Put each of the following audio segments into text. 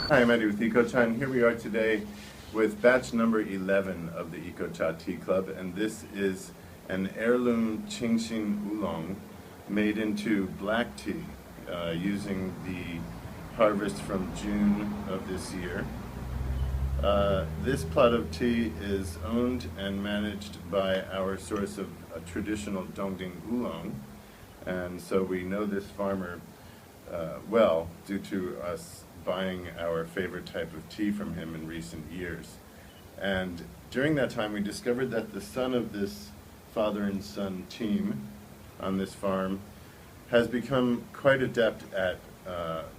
Hi, I'm Eddie with EcoCha, and here we are today with batch number 11 of the EcoCha Tea Club, and this is an heirloom Qingxin oolong made into black tea using the harvest from June of this year. This plot of tea is owned and managed by our source of traditional Dongding oolong, and so we know this farmer well due to us buying our favorite type of tea from him in recent years. And during that time we discovered that the son of this father and son team on this farm has become quite adept at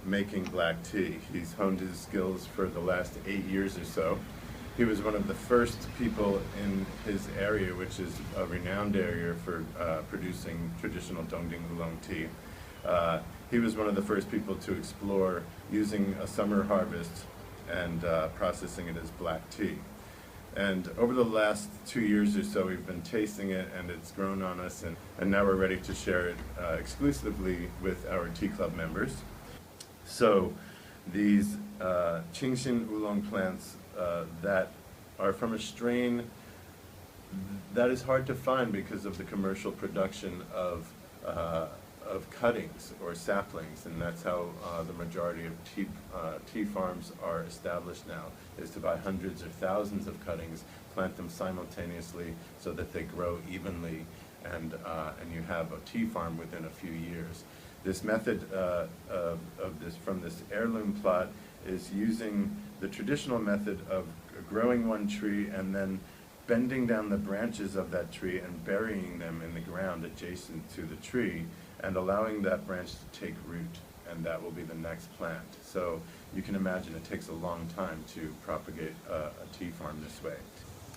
making black tea. He's honed his skills for the last 8 years or so. He was one of the first people in his area, which is a renowned area for producing traditional Dongding oolong tea. He was one of the first people to explore using a summer harvest and processing it as black tea. And over the last 2 years or so, we've been tasting it, and it's grown on us, and now we're ready to share it exclusively with our tea club members. So these Qingxin oolong plants that are from a strain that is hard to find because of the commercial production of cuttings or saplings, and that's how the majority of tea farms are established now, is to buy hundreds or thousands of cuttings, plant them simultaneously so that they grow evenly, and you have a tea farm within a few years. This method from this heirloom plot is using the traditional method of growing one tree and then bending down the branches of that tree and burying them in the ground adjacent to the tree and allowing that branch to take root, and that will be the next plant. So you can imagine it takes a long time to propagate a tea farm this way.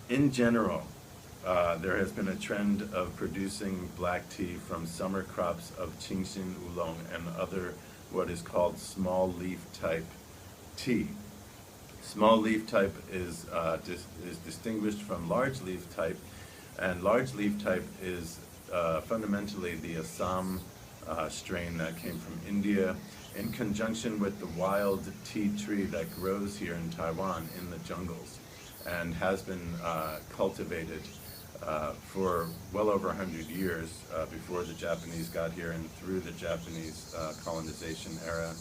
In general, there has been a trend of producing black tea from summer crops of Qingxin oolong and other what is called small leaf type tea. Small leaf type is distinguished from large leaf type, and large leaf type is fundamentally the Assam strain that came from India in conjunction with the wild tea tree that grows here in Taiwan in the jungles and has been cultivated for well over 100 years before the Japanese got here and through the Japanese colonization era.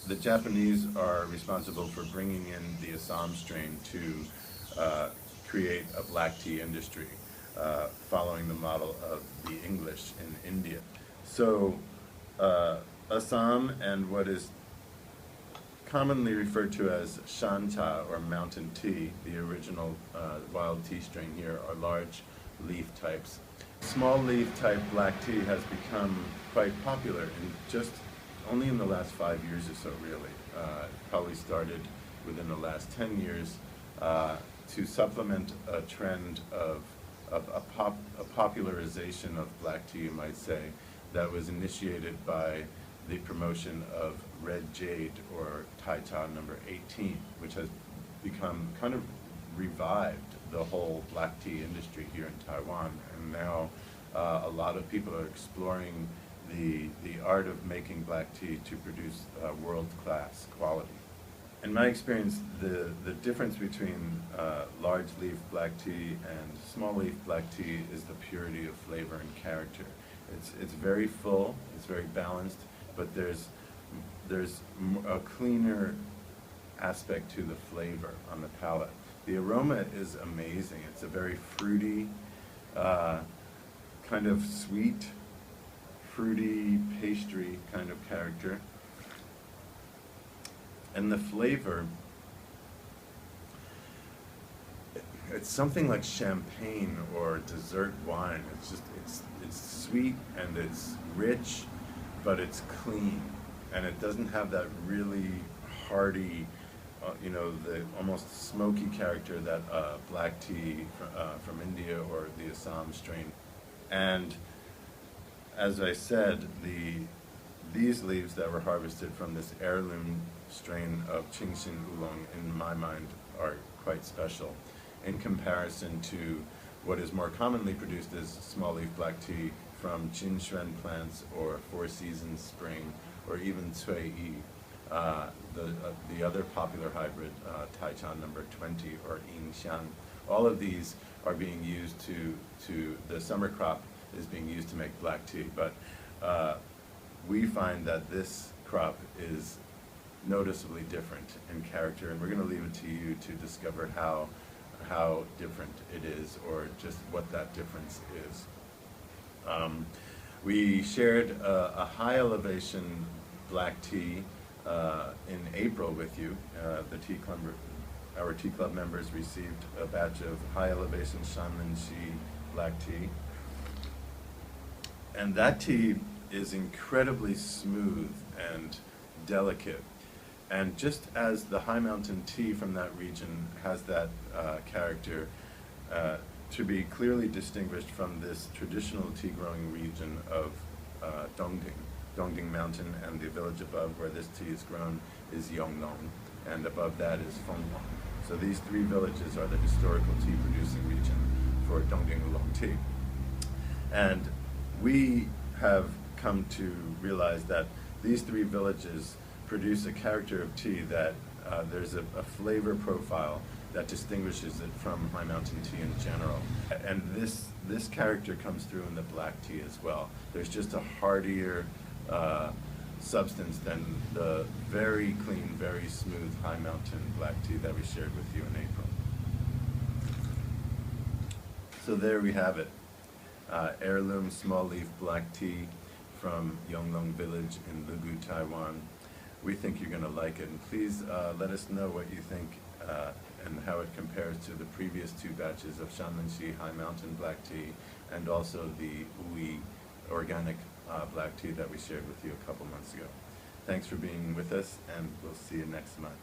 The Japanese are responsible for bringing in the Assam strain to create a black tea industry, following the model of the English in India. So Assam and what is commonly referred to as shanta or mountain tea, the original wild tea strain here, are large leaf types. Small leaf type black tea has become quite popular in just only in the last 5 years or so, really. Probably started within the last 10 years to supplement a trend of a popularization of black tea, you might say, that was initiated by the promotion of red jade or Tai Cha number 18, which has become kind of revived the whole black tea industry here in Taiwan. And now a lot of people are exploring the art of making black tea to produce world-class quality. In my experience, the difference between large leaf black tea and small leaf black tea is the purity of flavor and character. It's very full, it's very balanced, but there's a cleaner aspect to the flavor on the palate. The aroma is amazing. It's a very fruity, kind of sweet, fruity pastry kind of character. And the flavor, it's something like champagne or dessert wine. It's sweet and it's rich, but it's clean, and it doesn't have that really hearty, the almost smoky character that black tea from India or the Assam strain. And as I said, these leaves that were harvested from this heirloom strain of Qingxin oolong, in my mind, are quite special in comparison to what is more commonly produced as small leaf black tea from Jinshuan plants or Four Seasons Spring or even Cui Yi. the other popular hybrid, Taichan number 20 or Yingxiang. All of these are being used the summer crop is being used to make black tea, but we find that this crop is noticeably different in character, and we're going to leave it to you to discover how different it is, or just what that difference is. We shared a high elevation black tea in April with you. Our tea club members received a batch of high elevation Shanmenshi black tea. And that tea is incredibly smooth and delicate. And just as the high mountain tea from that region has that character, to be clearly distinguished from this traditional tea growing region of Dongding Mountain, and the village above where this tea is grown is Yonglong, and above that is Fenglong. So these three villages are the historical tea producing region for Dongding Oolong tea. And we have come to realize that these three villages produce a character of tea that there's a flavor profile that distinguishes it from high mountain tea in general. And this character comes through in the black tea as well. There's just a heartier substance than the very clean, very smooth high mountain black tea that we shared with you in April. So there we have it. Heirloom small leaf black tea from Yonglong village in Lugu, Taiwan. We think you're going to like it, and please let us know what you think and how it compares to the previous two batches of Shanmenshi High Mountain black tea, and also the Ui organic black tea that we shared with you a couple months ago. Thanks for being with us, and we'll see you next month.